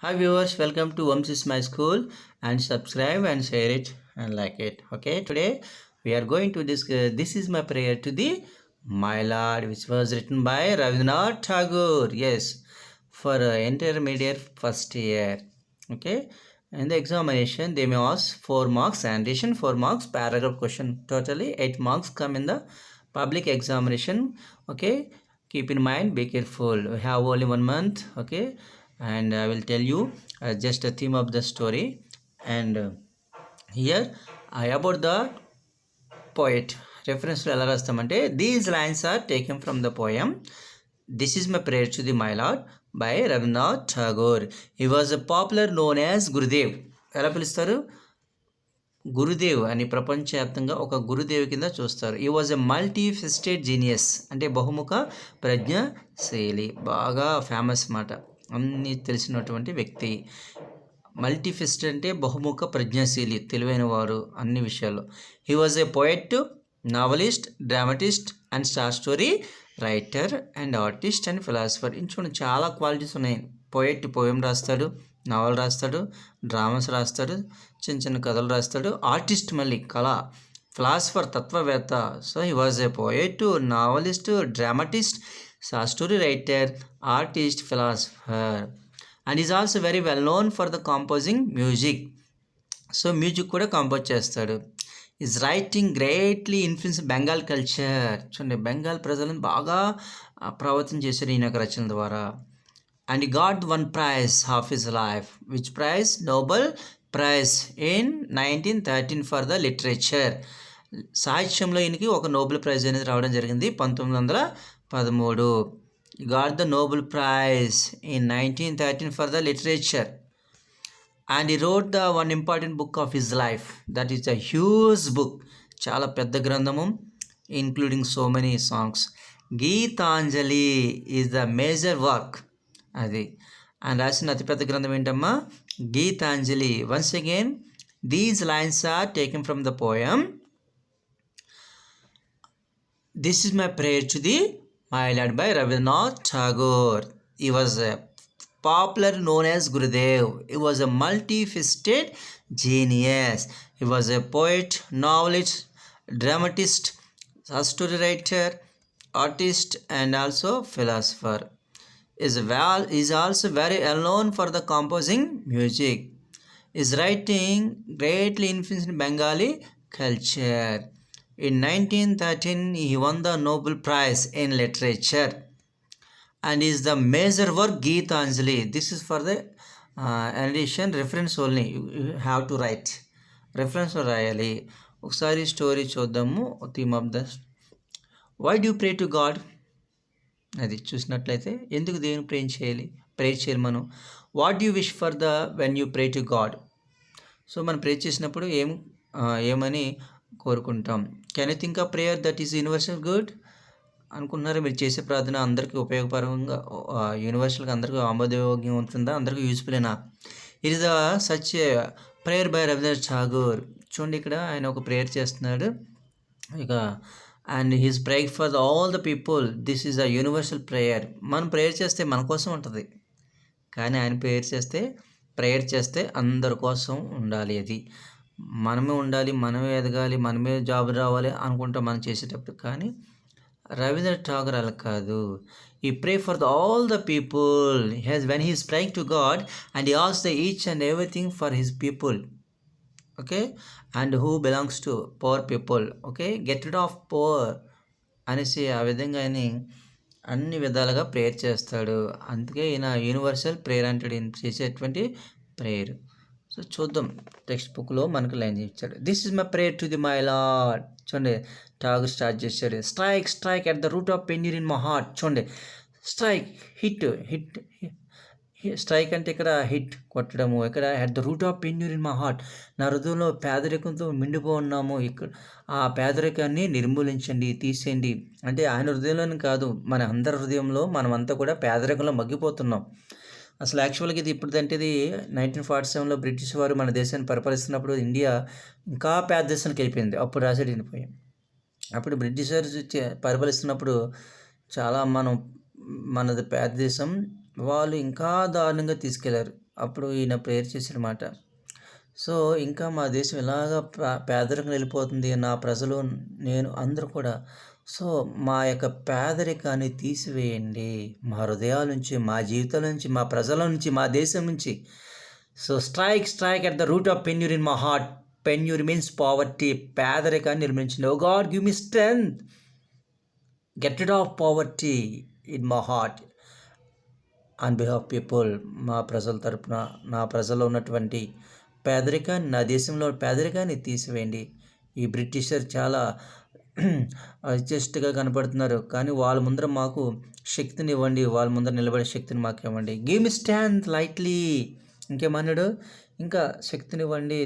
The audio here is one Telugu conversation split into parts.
Hi viewers, welcome to Vamsis My School and subscribe and share it and like it. Okay, today we are going to discuss This is my prayer to the My Lord, which was written by Rabindranath Tagore. Yes, for intermediate first year. Okay, in the examination they may ask 4 marks, addition 4 marks, paragraph question. Totally 8 marks come in the public examination. Okay, keep in mind, be careful. We have only 1 month. Okay, and I will tell you just a theme of the story. And here about the poet reference ఎలా రాస్తామంటే these lines are taken from the poem This is my prayer to the my lord by Rabindranath Tagore. He was a popular known as Gurudev. ఎలా పిలుస్తారు? గురుదేవ్ అని ప్రపంచవ్యాప్తంగా ఒక గురుదేవి కింద చూస్తారు. ఈ వాజ్ ఎ మల్టీఫెస్టెడ్ జీనియస్ అంటే బహుముఖ ప్రజ్ఞాశీలి, బాగా ఫేమస్ మాట, అన్నీ తెలిసినటువంటి వ్యక్తి. మల్టీఫెస్టెడ్ అంటే బహుముఖ ప్రజ్ఞాశీలి, తెలివైన వారు అన్ని విషయాల్లో. He was a poet, novelist, dramatist and star story writer and artist and philosopher. ఇంచుకొని చాలా క్వాలిటీస్ ఉన్నాయి. పోయెట్ పోయం రాస్తాడు, నావల్ రాస్తాడు, డ్రామాస్ రాస్తాడు, చిన్న చిన్న కథలు రాస్తాడు. ఆర్టిస్ట్ మళ్ళీ కళ, ఫిలాసఫర్ తత్వవేత్త. So he was a poet, novelist, dramatist, story writer, artist, philosopher. And is also very well known for the composing music. So music కూడా కంపోజ్ చేస్తాడు. Is writing greatly influence Bengal culture. చూడండి, బెంగాల్ ప్రజలను బాగా ప్రభావితం చేశారు ఈయన యొక్క రచనల ద్వారా. And he got one prize of his life. Which prize? Nobel Prize in 1913 for the literature. సాహిత్యంలో ఈయనకి ఒక నోబెల్ ప్రైజ్ అనేది రావడం జరిగింది 1913. He got the Nobel Prize in 1913 for the literature. And he wrote the one important book of his life. That is a huge book. చాలా పెద్ద గ్రంథము, including so many songs. Gitanjali is the major work. అది ఆయన రాసిన అతిపెద్ద గ్రంథం ఏంటమ్మా? Gitanjali. Once again these lines are taken from the poem this is my prayer to thee my lord by Rabindranath Tagore. He was popular known as Gurudev. He was a multifaceted genius. He was a poet, novelist, dramatist, story writer, artist and also philosopher. Is also very well known for the composing music. His writing greatly influenced Bengali culture. In 1913, he won the Nobel Prize in Literature and is the major work Geetanjali. This is for the addition reference only. You have to write. Reference రాయాలి. ఒకసారి స్టోరీ చూద్దాము. Theme of the why do pray to God. అది చూసినట్లయితే ఎందుకు దేవుని ప్రే చేయాలి మనం. What you wish for the when you pray to God. So మనం ప్రే చేసినప్పుడు ఏమని కోరుకుంటాం. Can you think of prayer that is universal good అనుకుంటున్నారా? మీరు చేసే ప్రార్థన అందరికీ ఉపయోగపరంగా, యూనివర్సల్గా అందరికీ ఆమోదయోగ్యం ఉంటుందా? అందరికీ యూస్ఫుల్లేనా? It is such prayer by Rabindranath Tagore. చూడండి, ఇక్కడ ఆయన ఒక ప్రేయర్ చేస్తున్నాడు. ఇక and he's praying for all the people. This is a universal prayer. మనం ప్రేయర్ చేస్తే మన కోసం ఉంటుంది, కానీ ఆయన ప్రేయర్ చేస్తే అందరి కోసం ఉండాలి. అది మనమే ఉండాలి, మనమే ఎదగాలి, మనమే జాబ్ రావాలి అనుకుంటాం మనం చేసేటప్పుడు. కానీ రవీంద్రనాథ్ ఠాగూర్ అలా కాదు. ఈ pray for all the people. When he's praying to God and he asks the each and everything for his people. Okay, and who belongs to poor people. Okay, get rid of poor అనేసి ఆ విధంగా ఆయన అన్ని విధాలుగా ప్రేయర్ చేస్తాడు. అందుకే ఈయన యూనివర్సల్ ప్రేయర్ అంటాడు, ఈయన చేసేటువంటి ప్రేయర్. సో చూద్దాం, టెక్స్ట్ బుక్లో మనకు లైన్ ఇచ్చాడు. This is my prayer to thee my lord. చూడండి, ఠాగూర్ స్టార్ట్ చేశాడు. Strike at the root of pain in my heart. చూడండి, స్ట్రైక్, హిట్. స్ట్రైక్ అంటే ఇక్కడ హిట్ కొట్టడము. ఇక్కడ at the root of pain in my heart. నా హృదయంలో పేదరికంతో ఉన్నాము. ఇక్కడ ఆ పేదరికాన్ని నిర్మూలించండి, తీసేయండి. అంటే ఆయన హృదయంలోని కాదు, మన అందరి హృదయంలో మనమంతా కూడా పేదరికంలో మగ్గిపోతున్నాం. అసలు యాక్చువల్గా ఇది ఇప్పుడుదంటే 1947లో బ్రిటిష్ వారు మన దేశాన్ని పరిపాలిస్తున్నప్పుడు ఇండియా ఇంకా పేద దేశానికి వెళ్ళిపోయింది. అప్పుడు రాసాడు వెళ్ళిపోయాం. అప్పుడు బ్రిటిష్ వారు పరిపాలిస్తున్నప్పుడు చాలా మనది పేద దేశం, వాళ్ళు ఇంకా దారుణంగా తీసుకెళ్లారు. అప్పుడు ఈయన ప్రేయర్ చేశాడనమాట. సో, ఇంకా మా దేశం ఇలాగ పేదరికం వెళ్ళిపోతుంది. నా ప్రజలు, నేను అందరూ కూడా. సో, మా యొక్క పేదరికాన్ని తీసివేయండి. మా హృదయాల నుంచి, మా జీవితాల నుంచి, మా ప్రజల నుంచి, మా దేశం నుంచి. So, strike at the root of penury in my heart. Penury means poverty. పేదరికాన్ని నిర్మించండి. O God give me strength. Get rid of poverty in my heart. On behalf people, మా ప్రజల తరపున, నా ప్రజల్లో ఉన్నటువంటి పేదరికాన్ని, నా దేశంలో పేదరికాన్ని తీసివేయండి. ఈ బ్రిటిషర్ చాలా అడ్జస్ట్గా కనపడుతున్నారు, కానీ వాళ్ళ ముందర మాకు శక్తిని ఇవ్వండి. వాళ్ళ ముందర నిలబడే శక్తిని మాకు ఇవ్వండి. Give me strength lightly. ఇంకేమన్నాడు? ఇంకా శక్తినివ్వండి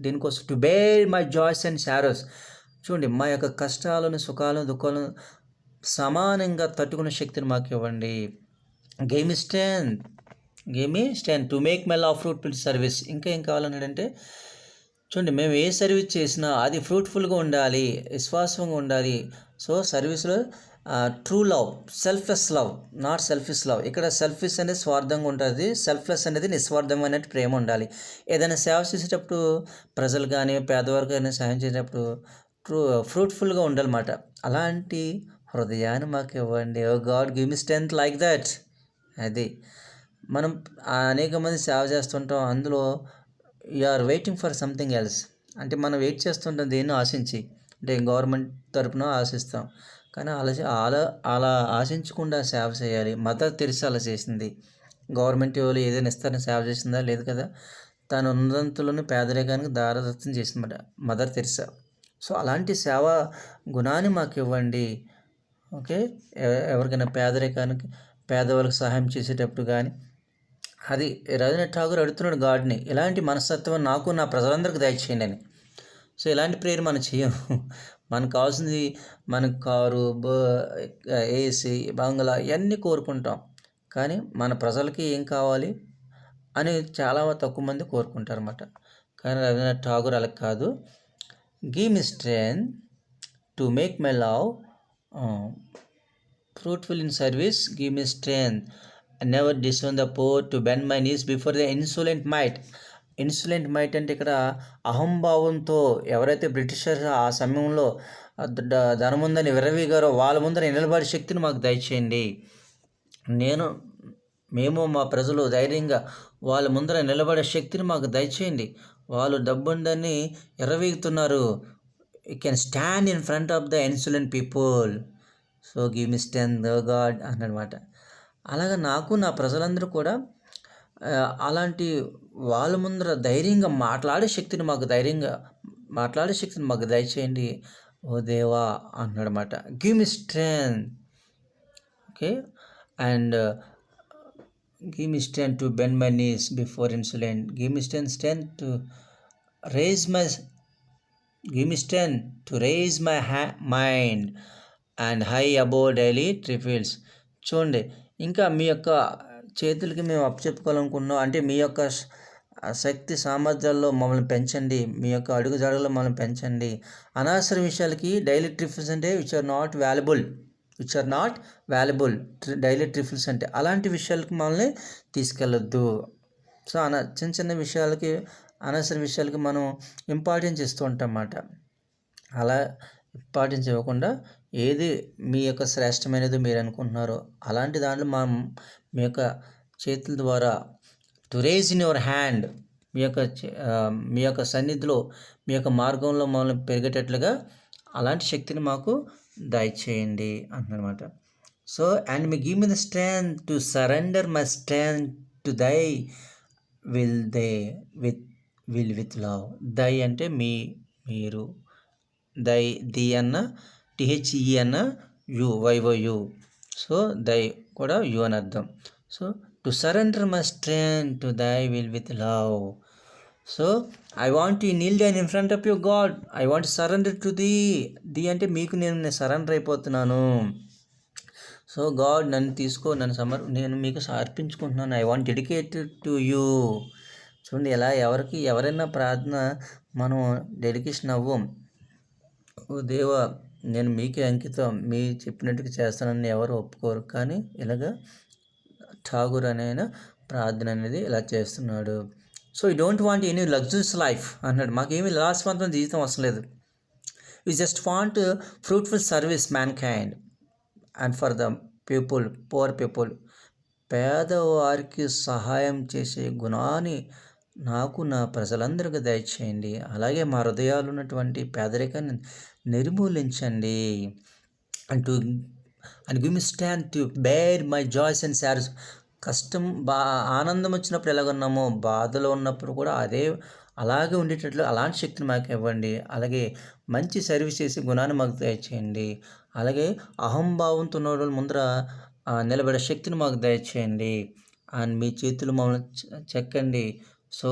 దీనికోసం. To bear my joys and sorrows. చూడండి, మా యొక్క కష్టాలను, సుఖాలను, దుఃఖాలను సమానంగా తట్టుకునే శక్తిని మాకు ఇవ్వండి. Give me strength to make my love fruitful service. ఇంకా ఏం కావాలన్నాడంటే, చూడండి, మేము ఏ సర్వీస్ చేసినా అది ఫ్రూట్ఫుల్గా ఉండాలి, విశ్వాసంగా ఉండాలి. సో సర్వీస్లో true love, selfless love, not selfish love. ఇక్కడ సెల్ఫిష్ అనేది స్వార్థంగా ఉంటుంది, సెల్ఫ్లెస్ అనేది నిస్వార్థమైన ప్రేమ ఉండాలి. ఏదైనా సేవ చేసేటప్పుడు ప్రజలు కానీ పేదవారు కానీ సహాయం చేసేటప్పుడు ఫ్రూట్ఫుల్గా ఉండాలన్నమాట. అలాంటి హృదయాన్ని మాకు ఇవ్వండి. O God give me strength like that. అది మనం అనేక మంది సేవ చేస్తుంటాం, అందులో you are waiting for something else. అంటే మనం వెయిట్ చేస్తుంటాం దేన్ని ఆశించి, అంటే గవర్నమెంట్ తరపున ఆశిస్తాం, కానీ అలా ఆశించకుండా సేవ చేయాలి. మదర్ తెరిసా అలా చేసింది. గవర్నమెంట్ వాళ్ళు ఏదైనా ఇస్తారని సేవ చేసిందా? లేదు కదా. తన ఉన్నతంతులను పేదరికానికి దారదత్తం చేసిందన్నమాట మదర్ తెరిసా. సో అలాంటి సేవా గుణాన్ని మాకు ఇవ్వండి. ఓకే, ఎవరికైనా పేదవాళ్ళకి సహాయం చేసేటప్పుడు కానీ, అది రవీంద్రనాథ్ ఠాగూర్ అడుగుతున్నాడు గాడ్ని, ఇలాంటి మనస్తత్వం నాకు, నా ప్రజలందరికీ దయచేయండి అని. సో ఇలాంటి ప్రేయర్ మనం చేయము. మనకు కావాల్సింది మనకు కారు, ఏసీ, బంగ్లా ఇవన్నీ కోరుకుంటాం, కానీ మన ప్రజలకి ఏం కావాలి అని చాలా తక్కువ మంది కోరుకుంటారు అన్నమాట. కానీ రవీంద్రనాథ్ ఠాగూర్ అలా కాదు. Give me strength to make my love fruitful in service, give me strength, and never disown the poor, to bend my knees before the insolent might. Insolent might అంటే ఇక్కడ అహంభావంతో ఎవరైతే బ్రిటిషర్స్ ఆ సమయంలో ధనముందని విర్రవీగారో వాళ్ళ ముందర నిలబడే శక్తిని మాకు దయచేయండి. మేము మా ప్రజలు ధైర్యంగా వాళ్ళ ముందర నిలబడే శక్తిని మాకు దయచేయండి. వాళ్ళు డబ్బుందని ఎర్రవీగుతున్నారు. You can stand in front of the insolent people. So give me strength O God అన్నమాట. అలాగా నాకు, నా ప్రజలందరూ కూడా అలాంటి వాళ్ళ ముందర ధైర్యంగా మాట్లాడే శక్తిని మాకు దయచేయండి ఓ దేవా అన్నాడనమాట. Give me strength. Okay, and give me strength to bend my knees before insolent. Give me strength to raise my mind and high above daily trifles. చూడండి, ఇంకా మీ యొక్క చేతులకి మేము అప్పచెప్పుకోవాలనుకున్నాం, అంటే మీ యొక్క శక్తి సామర్థ్యాల్లో మమ్మల్ని పెంచండి, మీ యొక్క అడుగుజాడల్లో మమ్మల్ని పెంచండి. అనవసర విషయాలకి డైలీ ట్రిఫిల్స్ అంటే which are not valuable daily trifles అంటే అలాంటి విషయాలకి మమ్మల్ని తీసుకెళ్ళొద్దు. సో చిన్న చిన్న విషయాలకి, అనవసర విషయాలకి మనం ఇంపార్టెన్స్ ఇస్తూ ఉంటాం అన్నమాట. అలా ఇంపార్టెన్స్ ఇవ్వకుండా ఏది మీ యొక్క శ్రేష్టమైనది మీరు అనుకుంటున్నారో అలాంటి దాంట్లో మీ యొక్క చేతుల ద్వారా to raise in your hand, మీ యొక్క సన్నిధిలో, మీ యొక్క మార్గంలో మమ్మల్ని పెరిగేటట్లుగా అలాంటి శక్తిని మాకు దయచేయండి అంటున్నమాట. So and me give me the strength to surrender my strength to thee with love. Thee అంటే మీరు, ది అన్న టిహెచ్ఈ అన్న YOU. సో దై కూడా యు అని అర్థం. So to surrender my strength to thy will with love. So I want to Neel down in front of your God. I want surrender to the అంటే మీకు నేను సరెండర్ అయిపోతున్నాను. సో గాడ్ నన్ను తీసుకో, నేను మీకు సమర్పించుకుంటున్నాను. I want dedicated to you. చూడండి, ఎలా ఎవరైనా ప్రార్థన మనం డెడికేషన్ అవ్వం. ఓ దేవా నేను మీకే అంకితం, మీ చెప్పినట్టుగా చేస్తానని ఎవరు ఒప్పుకోరు. కానీ ఇలాగా ఠాగూర్ అనే ఆయన ప్రార్థన అనేది ఇలా చేస్తున్నాడు. So you don't want any luxuries life అన్నాడు. మాకేమీ విలాసవంతమైన జీవితం అవసరం లేదు. You just want fruitful service man kind and for the people, poor people. పేదవారికి సహాయం చేసే గుణాన్ని నాకు, నా ప్రజలందరికీ దయచేయండి. అలాగే మా హృదయాలు ఉన్నటువంటి పేదరికాన్ని నిర్మూలించండి. And give me stand to bear my joys and sads. కష్టం ఆనందం వచ్చినప్పుడు ఎలాగున్నామో, బాధలో ఉన్నప్పుడు కూడా అలాగే ఉండేటట్లు అలాంటి శక్తిని మాకు ఇవ్వండి. అలాగే మంచి సర్వీస్ చేసే గుణాన్ని మాకు దయచేయండి. అలాగే అహంభావంతో ఉన్న వాళ్ళ ముందర నిలబడే శక్తిని మాకు దయచేయండి. అండ్ మీ చేతులు మమ్మల్ని చెక్కండి. So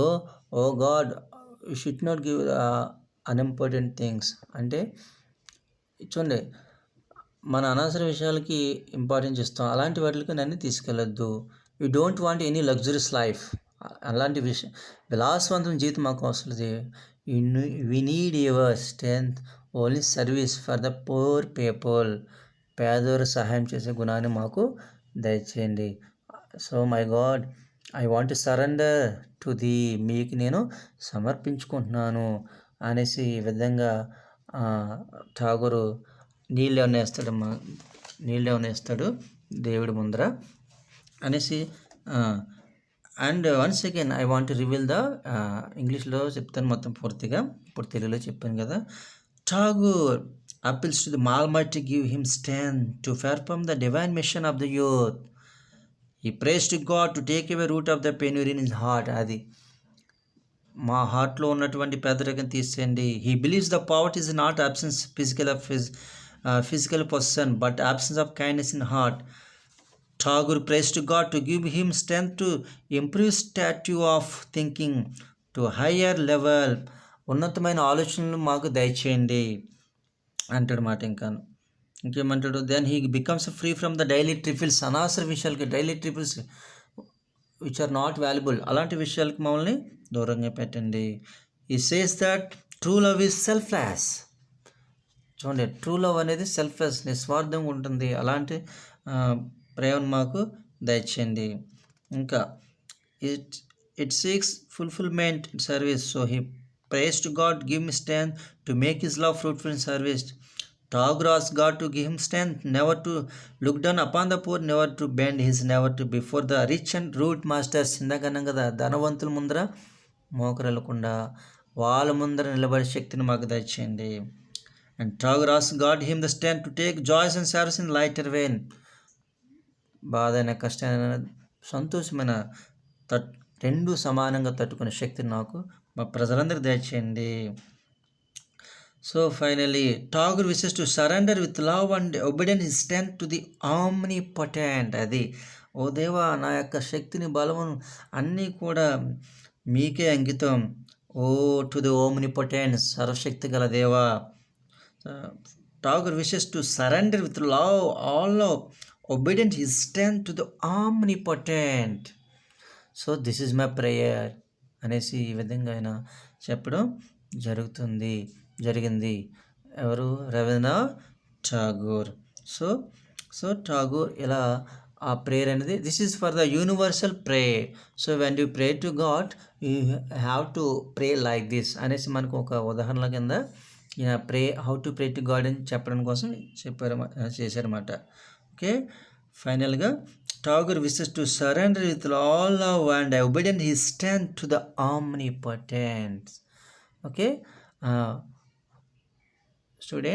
O God, you should not give unimportant things. అంటే చూడండి, మన అనవసర విషయాలకి ఇంపార్టెన్స్ ఇస్తాం, అలాంటి వాటికి నన్ను తీసుకెళ్ళొద్దు. You don't want any luxuries life. అలాంటి విలాసవంతమైన జీవితం మాకు అవసరం లేదు. We need your strength only service for the poor people. పేదవారు సహాయం చేసే గుణాన్ని మాకు దయచేయండి. So my God, I want to surrender to thee. మీకు నేను సమర్పించుకుంటున్నాను అనేసి ఈ విధంగా ఠాగూరు నీళ్ళేమన్నా వేస్తాడు దేవుడి ముందర అనేసి. And once again I want to reveal the ఇంగ్లీష్లో చెప్తాను మొత్తం పూర్తిగా, ఇప్పుడు తెలుగులో చెప్పాను కదా. Tagore appeals to the Almighty to give him strength to perform the divine mission of the youth. He prays to God to take away root of the pain in his heart. అది మా హార్ట్లో ఉన్నటువంటి పేదరికం తీసేయండి. He believes the poverty is not absence physical possession but absence of kindness in heart. Tagore prays to God to give him strength to improve stature of thinking to higher level. ఉన్నతమైన ఆలోచనలు మాకు దయచేయండి అంటాడు మాట. ఇంకేమంటాడు, then he becomes free from the daily trifles. అనవసర విషయాలకి, daily trifles which are not valuable, అలాంటి విషయాలకి మమ్మల్ని దూరంగా పెట్టండి. He says that true love is selfless. చూడండి, ట్రూ లవ్ అనేది సెల్ఫ్లెస్, నిస్వార్థంగా ఉంటుంది. అలాంటి ప్రేమను మాకు దయచేయండి. ఇంకా it seeks fulfilment in service. So he prays to God, give me strength to make his love fruitful in service. Tagore asks God to give him strength, never to look down upon the poor, never to bend his never to before the rich and rude masters. ఇందాకన్నాం కదా, ధనవంతుల ముందర మోకరెళ్ళకుండా వాళ్ళ ముందర నిలబడే శక్తిని మాకు దయచేయండి. And Tagore asks God him the strength to take joys and sorrows in lighter vein. బాధ అయిన, కష్టమైన, సంతోషమైన రెండు సమానంగా తట్టుకునే శక్తిని నాకు, మా ప్రజలందరూ దయచేయండి. So finally Tagore wishes to surrender with love and obedience his strength to the omnipotent. అది, ఓ దేవా, నా యొక్క శక్తిని, బలమును అన్నీ కూడా మీకే అంకితం. ఓ టు ది ఓమ్నిపోటెంట్, సర్వశక్తి గల దేవా. Tagore wishes to surrender with love all obedience his strength to the omnipotent. So this is my prayer అనేసి ఈ విధంగా ఆయన చెప్పడం జరిగింది. ఎవరు? రవీంద్రనాథ్ ఠాగూర్. సో ఠాగూర్ ఇలా ఆ ప్రేయర్ అనేది, this is for the universal prayer. So when you pray to God you have to pray like this అనేసి మనకు ఒక ఉదాహరణ కింద ఈయన how to pray to God అని చెప్పడం కోసం చేశారన్నమాట. ఓకే, ఫైనల్గా Tagore wishes to surrender with all love and obedience his strength to the omnipotent. Okay, students.